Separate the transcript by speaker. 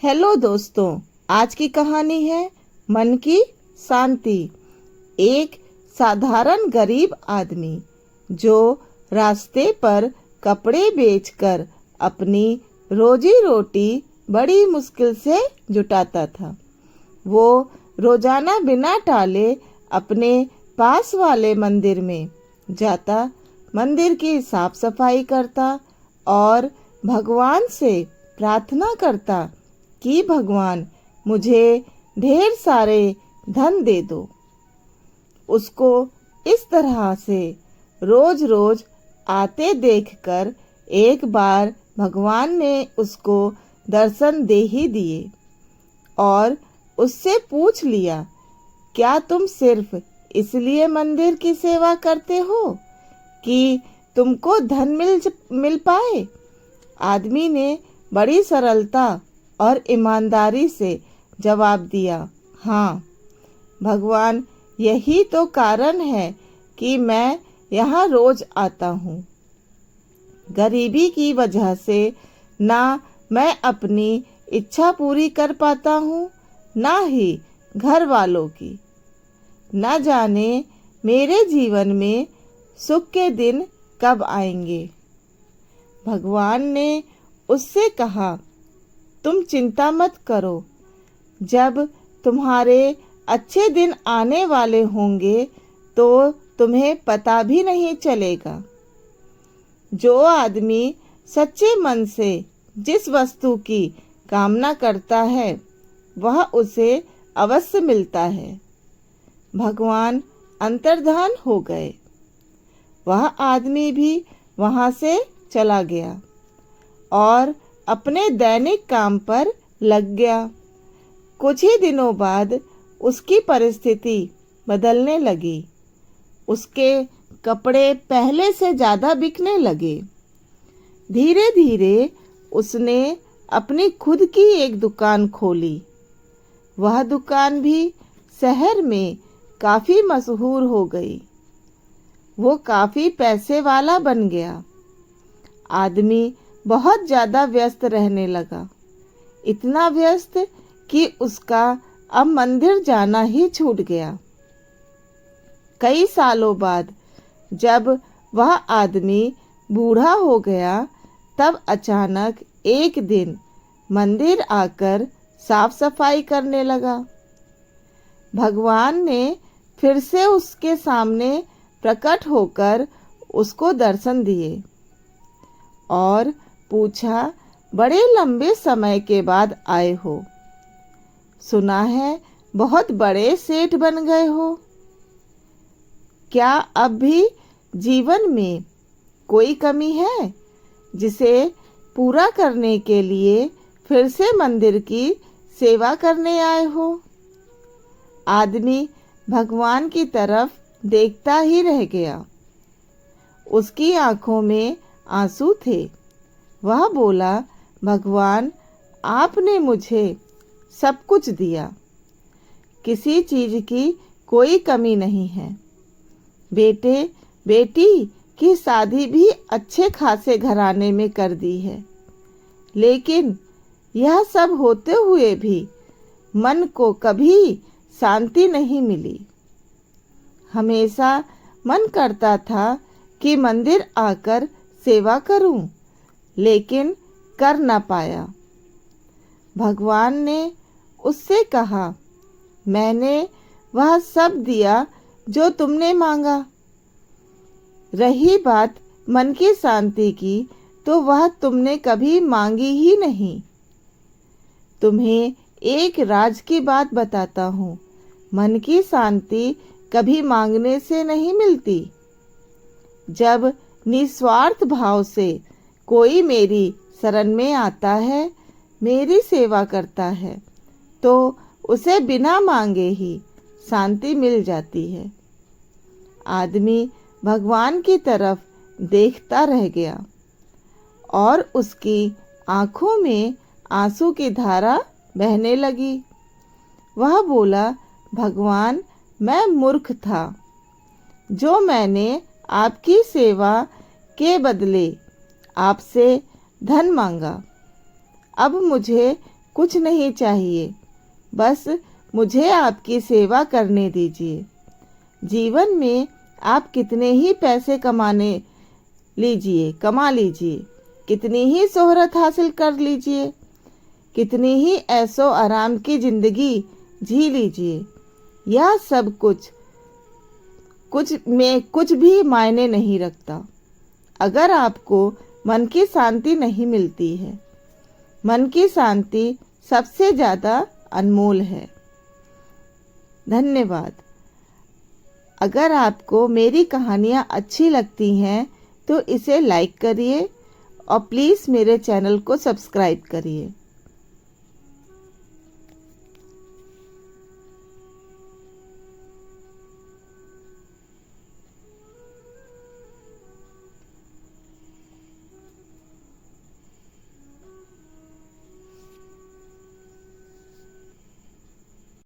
Speaker 1: Hello दोस्तों, आज की कहानी है मन की शांति। एक साधारण गरीब आदमी जो रास्ते पर कपड़े बेचकर अपनी रोजी रोटी बड़ी मुश्किल से जुटाता था। वो रोजाना बिना टाले अपने पास वाले मंदिर में जाता, मंदिर की साफ सफाई करता और भगवान से प्रार्थना करता कि भगवान मुझे ढेर सारे धन दे दो। उसको इस तरह से रोज रोज आते देखकर एक बार भगवान ने उसको दर्शन दे ही दिए और उससे पूछ लिया, क्या तुम सिर्फ इसलिए मंदिर की सेवा करते हो कि तुमको धन मिल पाए? आदमी ने बड़ी सरलता और ईमानदारी से जवाब दिया, हाँ भगवान, यही तो कारण है कि मैं यहाँ रोज आता हूँ। गरीबी की वजह से ना मैं अपनी इच्छा पूरी कर पाता हूँ, ना ही घर वालों की। न जाने मेरे जीवन में सुख के दिन कब आएंगे। भगवान ने उससे कहा, तुम चिंता मत करो, जब तुम्हारे अच्छे दिन आने वाले होंगे तो तुम्हें पता भी नहीं चलेगा। जो आदमी सच्चे मन से जिस वस्तु की कामना करता है वह उसे अवश्य मिलता है। भगवान अंतर्धान हो गए। वह आदमी भी वहां से चला गया और अपने दैनिक काम पर लग गया। कुछ ही दिनों बाद उसकी परिस्थिति बदलने लगी। उसके कपड़े पहले से ज़्यादा बिकने लगे। धीरे धीरे उसने अपनी खुद की एक दुकान खोली। वह दुकान भी शहर में काफ़ी मशहूर हो गई। वो काफ़ी पैसे वाला बन गया। आदमी बहुत ज़्यादा व्यस्त रहने लगा, इतना व्यस्त कि उसका अब मंदिर जाना ही छूट गया। कई सालों बाद जब वह आदमी बूढ़ा हो गया तब अचानक एक दिन मंदिर आकर साफ सफाई करने लगा। भगवान ने फिर से उसके सामने प्रकट होकर उसको दर्शन दिए और पूछा, बड़े लंबे समय के बाद आए हो, सुना है बहुत बड़े सेठ बन गए हो। क्या अब भी जीवन में कोई कमी है जिसे पूरा करने के लिए फिर से मंदिर की सेवा करने आए हो? आदमी भगवान की तरफ देखता ही रह गया। उसकी आंखों में आंसू थे। वह बोला, भगवान, आपने मुझे सब कुछ दिया, किसी चीज की कोई कमी नहीं है। बेटे बेटी की शादी भी अच्छे खासे घराने में कर दी है, लेकिन यह सब होते हुए भी मन को कभी शांति नहीं मिली। हमेशा मन करता था कि मंदिर आकर सेवा करूं, लेकिन कर न पाया। भगवान ने उससे कहा, मैंने वह सब दिया जो तुमने मांगा। रही बात मन की शांति की, तो वह तुमने कभी मांगी ही नहीं। तुम्हें एक राज की बात बताता हूँ, मन की शांति कभी मांगने से नहीं मिलती। जब निस्वार्थ भाव से कोई मेरी शरण में आता है, मेरी सेवा करता है, तो उसे बिना मांगे ही शांति मिल जाती है। आदमी भगवान की तरफ देखता रह गया और उसकी आंखों में आंसू की धारा बहने लगी। वह बोला, भगवान, मैं मूर्ख था जो मैंने आपकी सेवा के बदले आपसे धन मांगा। अब मुझे कुछ नहीं चाहिए, बस मुझे आपकी सेवा करने दीजिए। जीवन में आप कितने ही पैसे कमा लीजिए, कितनी ही शोहरत हासिल कर लीजिए, कितनी ही ऐशो आराम की जिंदगी जी लीजिए, यह सब कुछ भी मायने नहीं रखता अगर आपको मन की शांति नहीं मिलती है। मन की शांति सबसे ज़्यादा अनमोल है। धन्यवाद। अगर आपको मेरी कहानियाँ अच्छी लगती हैं तो इसे लाइक करिए और प्लीज़ मेरे चैनल को सब्सक्राइब करिए।